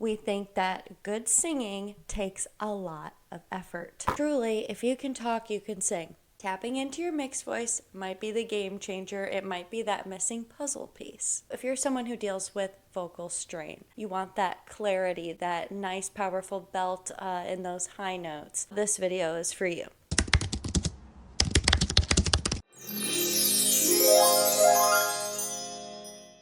We think that good singing takes a lot of effort. Truly, if you can talk, you can sing. Tapping into your mixed voice might be the game changer. It might be that missing puzzle piece. If you're someone who deals with vocal strain, you want that clarity, that nice, powerful belt in those high notes, this video is for you.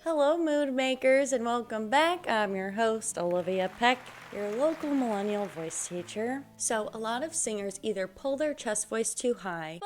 Hello, mood makers, and welcome back. I'm your host, Olivia Peck, your local millennial voice teacher. So, a lot of singers either pull their chest voice too high,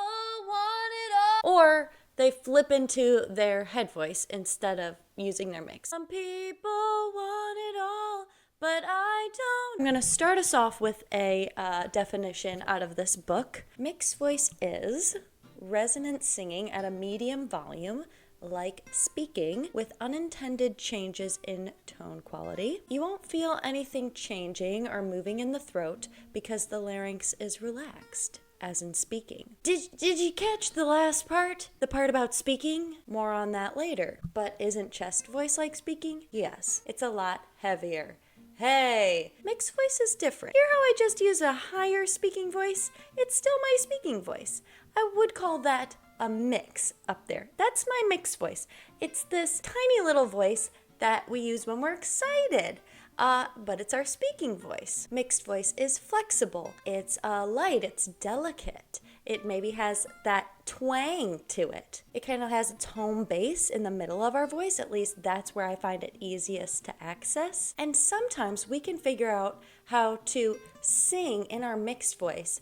or they flip into their head voice instead of using their mix. Some people want it all, but I don't. I'm going to start us off with a definition out of this book. Mixed voice is resonant singing at a medium volume, like speaking, with unintended changes in tone quality. You won't feel anything changing or moving in the throat because the larynx is relaxed, as in speaking. Did you catch the last part? The part about speaking? More on that later. But isn't chest voice like speaking? Yes, it's a lot heavier. Hey, mixed voice is different. Hear how I just used a higher speaking voice? It's still my speaking voice. I would call that a mix up there. That's my mixed voice. It's this tiny little voice that we use when we're excited, but it's our speaking voice. Mixed voice is flexible. It's light. It's delicate. It maybe has that twang to it. It kind of has its home base in the middle of our voice. At least that's where I find it easiest to access. And sometimes we can figure out how to sing in our mixed voice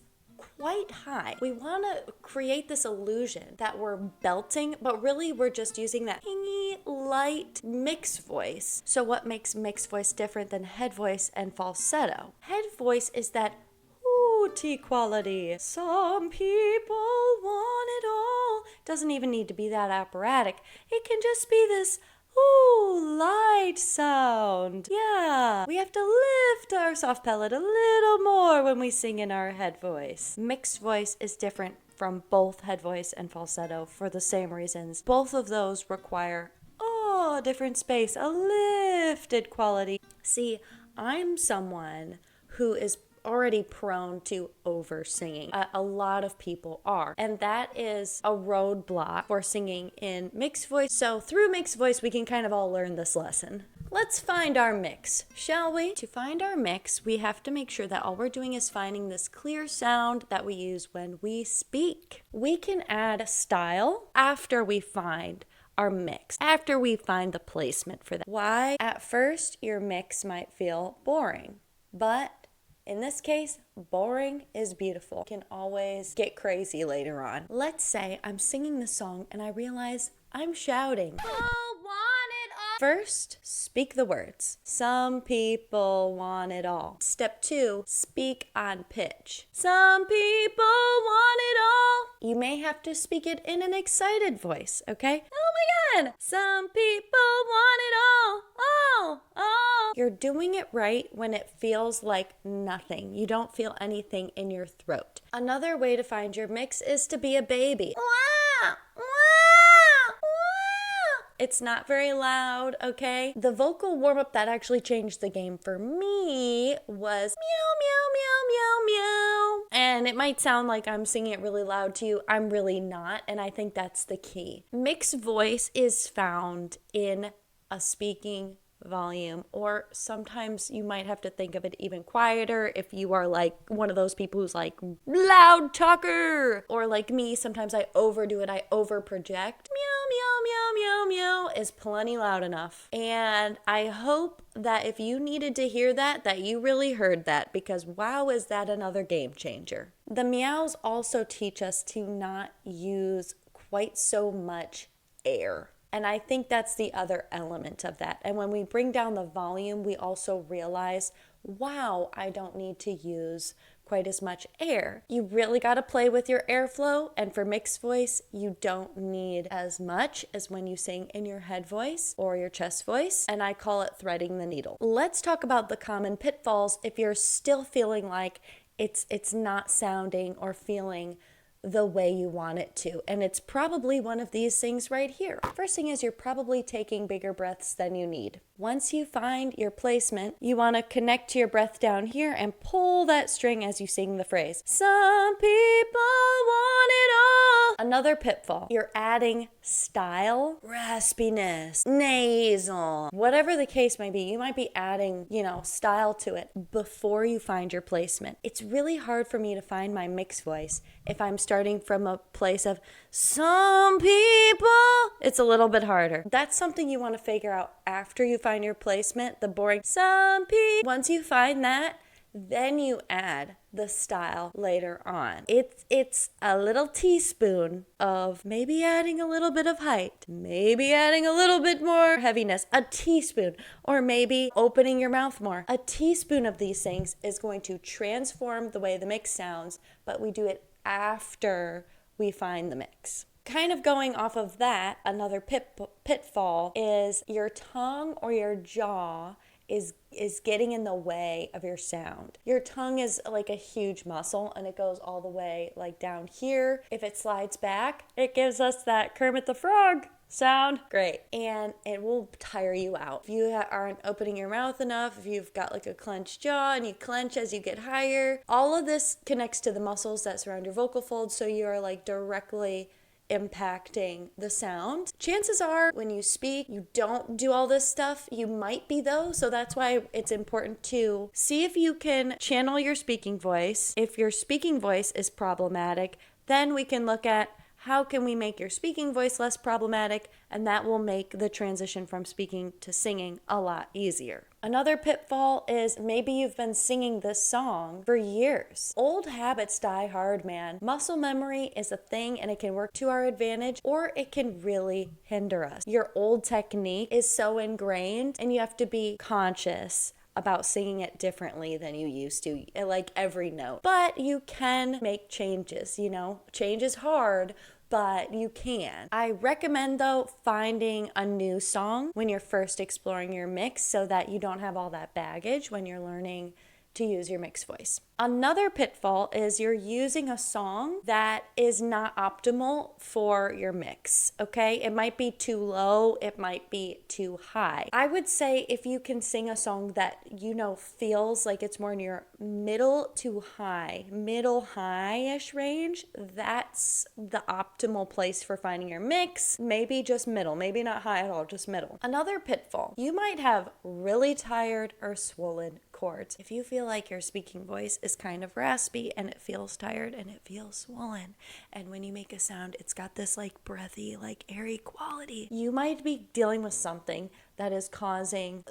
quite high. We want to create this illusion that we're belting, but really we're just using that pingy, light mixed voice. So what makes mixed voice different than head voice and falsetto? Head voice is that hooty quality. Some people want it all. Doesn't even need to be that operatic. It can just be this light sound. Yeah, we have to lift our soft palate a little more when we sing in our head voice. Mixed voice is different from both head voice and falsetto for the same reasons. Both of those require different space, a lifted quality. See, I'm someone who is already prone to over singing. A lot of people are, and that is a roadblock for singing in mixed voice. So through mixed voice we can kind of all learn this lesson. Let's find our mix, shall we? To find our mix, we have to make sure that all we're doing is finding this clear sound that we use when we speak. We can add a style after we find our mix, after we find the placement for that. Why? At first your mix might feel boring, but in this case, boring is beautiful. It can always get crazy later on. Let's say I'm singing the song and I realize I'm shouting. First, speak the words. Some people want it all. Step 2, speak on pitch. Some people want it all. You may have to speak it in an excited voice, okay? Oh my God! Some people want it all. Oh. You're doing it right when it feels like nothing. You don't feel anything in your throat. Another way to find your mix is to be a baby. It's not very loud, okay? The vocal warm-up that actually changed the game for me was meow, meow, meow, meow, meow. And it might sound like I'm singing it really loud to you. I'm really not, and I think that's the key. Mixed voice is found in a speaking volume, or sometimes you might have to think of it even quieter if you are like one of those people who's like loud talker, or like me, sometimes I overdo it, I over project. Meow, meow, meow, meow, meow is plenty loud enough. And I hope that if you needed to hear that, that you really heard that, because wow, is that another game changer. The meows also teach us to not use quite so much air. And I think that's the other element of that. And when we bring down the volume, we also realize, wow, I don't need to use quite as much air. You really got to play with your airflow. And for mixed voice, you don't need as much as when you sing in your head voice or your chest voice. And I call it threading the needle. Let's talk about the common pitfalls if you're still feeling like it's not sounding or feeling the way you want it to. And it's probably one of these things right here. First thing is you're probably taking bigger breaths than you need. Once you find your placement, you want to connect to your breath down here and pull that string as you sing the phrase. Some people want it all. Another pitfall. You're adding style, raspiness, nasal, whatever the case may be. You might be adding, style to it before you find your placement. It's really hard for me to find my mixed voice if I'm starting from a place of some people. It's a little bit harder. That's something you want to figure out after you find your placement, the boring some people. Once you find that, then you add the style later on. It's a little teaspoon of maybe adding a little bit of height, maybe adding a little bit more heaviness, a teaspoon, or maybe opening your mouth more. A teaspoon of these things is going to transform the way the mix sounds, but we do it after we find the mix. Kind of going off of that, another pitfall is your tongue or your jaw is getting in the way of your sound. Your tongue is like a huge muscle and it goes all the way like down here. If it slides back, it gives us that Kermit the Frog sound. Great. And it will tire you out. If you aren't opening your mouth enough, if you've got like a clenched jaw and you clench as you get higher, all of this connects to the muscles that surround your vocal folds, so you are like directly impacting the sound. Chances are when you speak, you don't do all this stuff. You might be though, so that's why it's important to see if you can channel your speaking voice. If your speaking voice is problematic, then we can look at how can we make your speaking voice less problematic, and that will make the transition from speaking to singing a lot easier. Another pitfall is maybe you've been singing this song for years. Old habits die hard, man. Muscle memory is a thing and it can work to our advantage or it can really hinder us. Your old technique is so ingrained and you have to be conscious about singing it differently than you used to, like every note. But you can make changes, Change is hard, but you can. I recommend though finding a new song when you're first exploring your mix so that you don't have all that baggage when you're learning to use your mixed voice. Another pitfall is you're using a song that is not optimal for your mix, okay? It might be too low, it might be too high. I would say if you can sing a song that feels like it's more in your middle to high, middle high-ish range, that's the optimal place for finding your mix. Maybe just middle, maybe not high at all, just middle. Another pitfall, you might have really tired or swollen chords. If you feel like your speaking voice is kind of raspy and it feels tired and it feels swollen, and when you make a sound, it's got this like breathy, like airy quality, you might be dealing with something that is causing,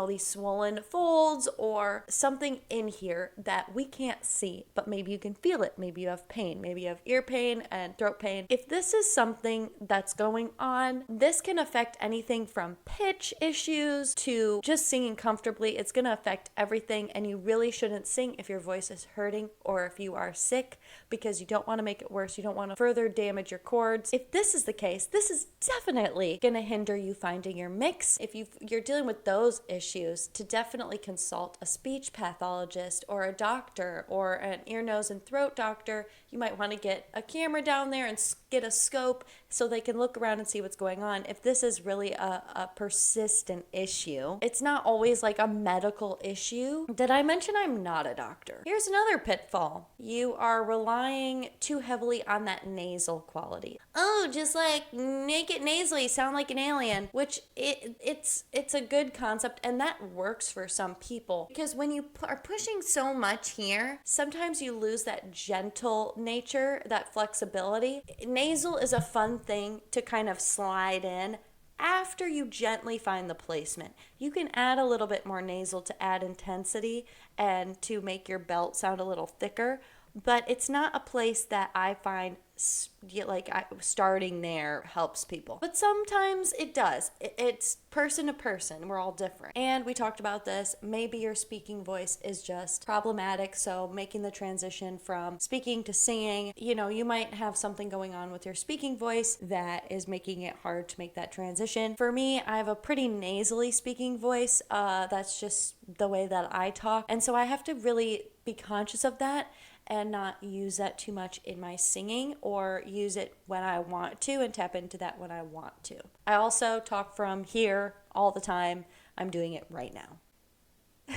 these swollen folds or something in here that we can't see, but maybe you can feel it. Maybe you have pain. Maybe you have ear pain and throat pain. If this is something that's going on, this can affect anything from pitch issues to just singing comfortably. It's going to affect everything, and you really shouldn't sing if your voice is hurting or if you are sick, because you don't want to make it worse. You don't want to further damage your cords. If this is the case, this is definitely going to hinder you finding your mix. If you're dealing with those issues, to definitely consult a speech pathologist or a doctor or an ear, nose, and throat doctor. You might want to get a camera down there and get a scope so they can look around and see what's going on. If this is really a persistent issue, it's not always like a medical issue. Did I mention I'm not a doctor? Here's another pitfall. You are relying too heavily on that nasal quality. Oh, just like make it nasally, sound like an alien, which it's a good concept, and that works for some people, because when you are pushing so much here, sometimes you lose that gentle nature, that flexibility. Nasal is a fun thing to kind of slide in after you gently find the placement. You can add a little bit more nasal to add intensity and to make your belt sound a little thicker, but it's not a place that I find starting there helps people. But sometimes it does. It's person to person. We're all different. And we talked about this. Maybe your speaking voice is just problematic. So making the transition from speaking to singing, you might have something going on with your speaking voice that is making it hard to make that transition. For me, I have a pretty nasally speaking voice. That's just the way that I talk. And so I have to really be conscious of that and not use that too much in my singing, or use it when I want to and tap into that when I want to. I also talk from here all the time. I'm doing it right now.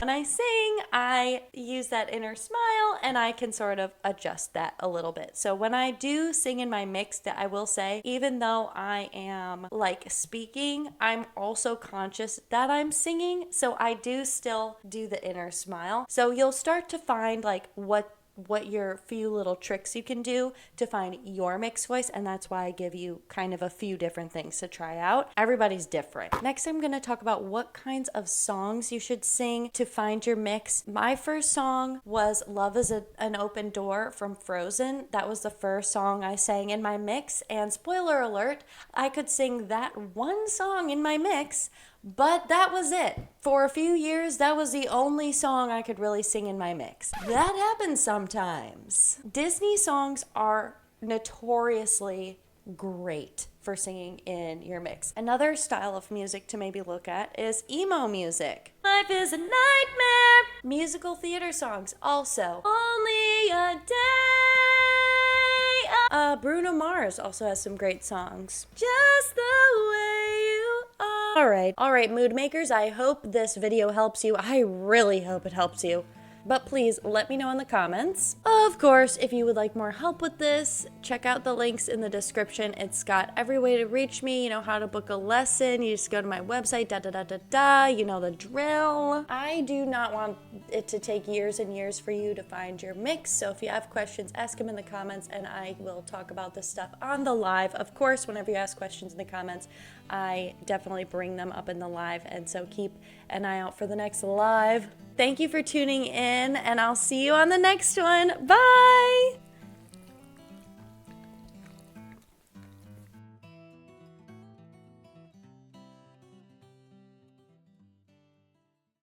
When I sing, I use that inner smile and I can sort of adjust that a little bit. So when I do sing in my mix, that I will say, even though I am like speaking, I'm also conscious that I'm singing. So I do still do the inner smile. So you'll start to find like what your few little tricks you can do to find your mixed voice, and that's why I give you kind of a few different things to try out. Everybody's different. Next, I'm going to talk about what kinds of songs you should sing to find your mix. My first song was Love is an Open Door from Frozen. That was the first song I sang in my mix, and spoiler alert, I could sing that one song in my mix, but that was it. For a few years, that was the only song I could really sing in my mix. That happens sometimes. Disney songs are notoriously great for singing in your mix. Another style of music to maybe look at is emo music. Life is a nightmare. Musical theater songs also. Only a day. Bruno Mars also has some great songs. Just the way you are. All right, mood makers, I hope this video helps you. I really hope it helps you. But please let me know in the comments. Of course, if you would like more help with this, check out the links in the description. It's got every way to reach me, you know, how to book a lesson. You just go to my website, you know the drill. I do not want it to take years and years for you to find your mix. So if you have questions, ask them in the comments and I will talk about this stuff on the live. Of course, whenever you ask questions in the comments, I definitely bring them up in the live. And so keep an eye out for the next live. Thank you for tuning in, and I'll see you on the next one. Bye!